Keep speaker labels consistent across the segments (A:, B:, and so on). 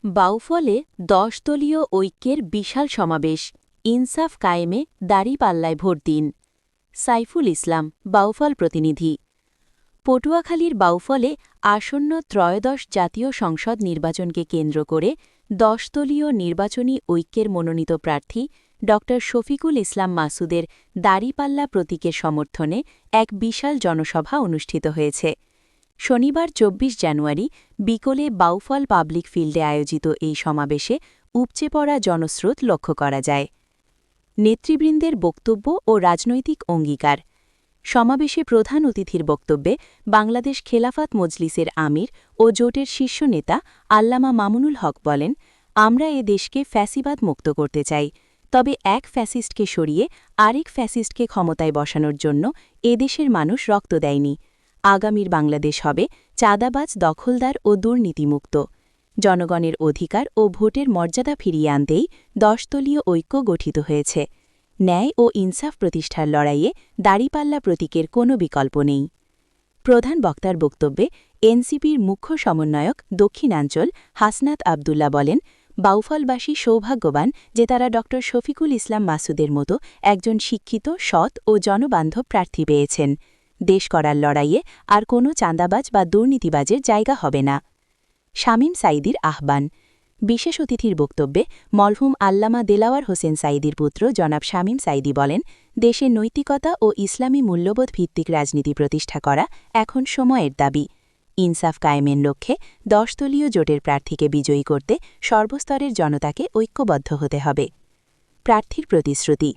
A: বাউফলে ১০ দলীয় ঐক্যের বিশাল সমাবেশ, ইনসাফ কায়েমে দাঁড়িপাল্লায় ভোট দিন। সাইফুল ইসলাম, বাউফল প্রতিনিধি। পটুয়াখালীর বাউফলে আসন্ন ত্রয়োদশ জাতীয় সংসদ নির্বাচনকে কেন্দ্র করে ১০ দলীয় নির্বাচনী ঐক্যের মনোনীত প্রার্থী ড শফিকুল ইসলাম মাসুদের দাঁড়িপাল্লা প্রতীকের সমর্থনে এক বিশাল জনসভা অনুষ্ঠিত হয়েছে। শনিবার ২৪ জানুয়ারি বিকেলে বাউফল পাবলিক ফিল্ডে আয়োজিত এই সমাবেশে উপচে পড়া জনস্রোত লক্ষ্য করা যায়। নেতৃবৃন্দের বক্তব্য ও রাজনৈতিক অঙ্গীকার। সমাবেশে প্রধান অতিথির বক্তব্যে বাংলাদেশ খেলাফত মজলিসের আমির ও জোটের শীর্ষ নেতা আল্লামা মামুনুল হক বলেন, আমরা এ দেশকে ফ্যাসিবাদ মুক্ত করতে চাই, তবে এক ফ্যাসিস্টকে সরিয়ে আরেক ফ্যাসিস্টকে ক্ষমতায় বসানোর জন্য এদেশের মানুষ রক্ত দেয়নি। আগামীর বাংলাদেশ হবে চাঁদাবাজ, দখলদার ও দুর্নীতিমুক্ত। জনগণের অধিকার ও ভোটের মর্যাদা ফিরিয়ে আনতেই ১০ দলীয় ঐক্য গঠিত হয়েছে। ন্যায় ও ইনসাফ প্রতিষ্ঠার লড়াইয়ে দাঁড়িপাল্লা প্রতীকের কোনো বিকল্প নেই। প্রধান বক্তার বক্তব্যে এনসিপির মুখ্য সমন্বয়ক দক্ষিণাঞ্চল হাসনাত আবদুল্লাহ বলেন, বাউফলবাসী সৌভাগ্যবান যে তারা ড শফিকুল ইসলাম মাসুদের মতো একজন শিক্ষিত, সৎ ও জনবান্ধব প্রার্থী পেয়েছেন। দেশ করার লড়াইয়ে আর কোনো চাঁদাবাজ বা দুর্নীতিবাজের জায়গা হবে না। শামীম সাঈদীর আহ্বান। বিশেষ অতিথির বক্তব্যে মরহুম আল্লামা দেলাওয়ার হোসেন সাঈদীর পুত্র জনাব শামীম সাঈদী বলেন, দেশে নৈতিকতা ও ইসলামী মূল্যবোধ ভিত্তিক রাজনীতি প্রতিষ্ঠা করা এখন সময়ের দাবি। ইনসাফ কায়েমের লক্ষ্যে ১০ দলীয় জোটের প্রার্থীকে বিজয়ী করতে সর্বস্তরের জনতাকে ঐক্যবদ্ধ হতে হবে। প্রার্থীর প্রতিশ্রুতি।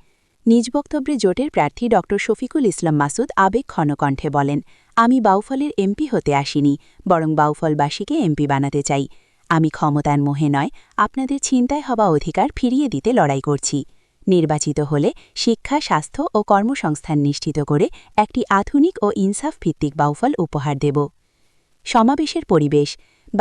A: নিজ বক্তব্যে জোটের প্রার্থী ড শফিকুল ইসলাম মাসুদ আবেগঘন কণ্ঠে বলেন, আমি বাউফলের এমপি হতে আসিনি, বরং বাউফলবাসীকে এমপি বানাতে চাই। আমি ক্ষমতার মোহে নয়, আপনাদের ছিনতাই হওয়া অধিকার ফিরিয়ে দিতে লড়াই করছি। নির্বাচিত হলে শিক্ষা, স্বাস্থ্য ও কর্মসংস্থান নিশ্চিত করে একটি আধুনিক ও ইনসাফ ভিত্তিক বাউফল উপহার দেব। সমাবেশের পরিবেশ।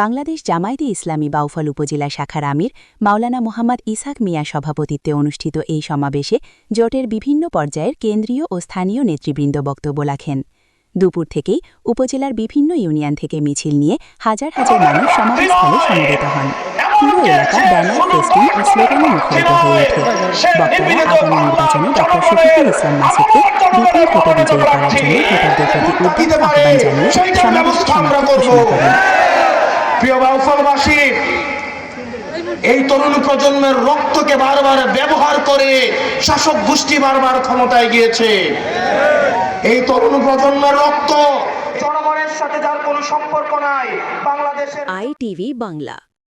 A: বাংলাদেশ জামায়াতে ইসলামী বাউফল উপজেলা শাখার আমির মাওলানা মোহাম্মদ ইসহাক মিয়া সভাপতিত্বে অনুষ্ঠিত এই সমাবেশে জোটের বিভিন্ন পর্যায়ের কেন্দ্রীয় ও স্থানীয় নেতৃবৃন্দ বক্তব্য রাখেন। দুপুর থেকেই উপজেলার বিভিন্ন ইউনিয়ন থেকে মিছিল নিয়ে হাজার হাজার মানুষ সমাবেশস্থলে সমবেত হন। পুরো এলাকা ব্যানার, ফেস্টুন ও স্লোগানে মুখরিত হয়ে ওঠে। বক্তারা আগামী নির্বাচনে ড শফিকুল ইসলাম মাসুদকে বিপুল ভোটে বিজয়ী করার জন্য ভোটারদের প্রতি উদ্যোগ আহ্বান জানিয়ে সমাবেশ সমাপ্তি ঘোষণা করেন।
B: প্রিয় বাউফলবাসী, এই তরুণ প্রজন্মের রক্তকে বারবার ব্যবহার করে শাসক গোষ্ঠী বারবার ক্ষমতায় গিয়েছে। এই তরুণ প্রজন্মের রক্ত জনগণের সাথে যার কোনো সম্পর্ক নাই। বাংলাদেশের
A: ITV বাংলা।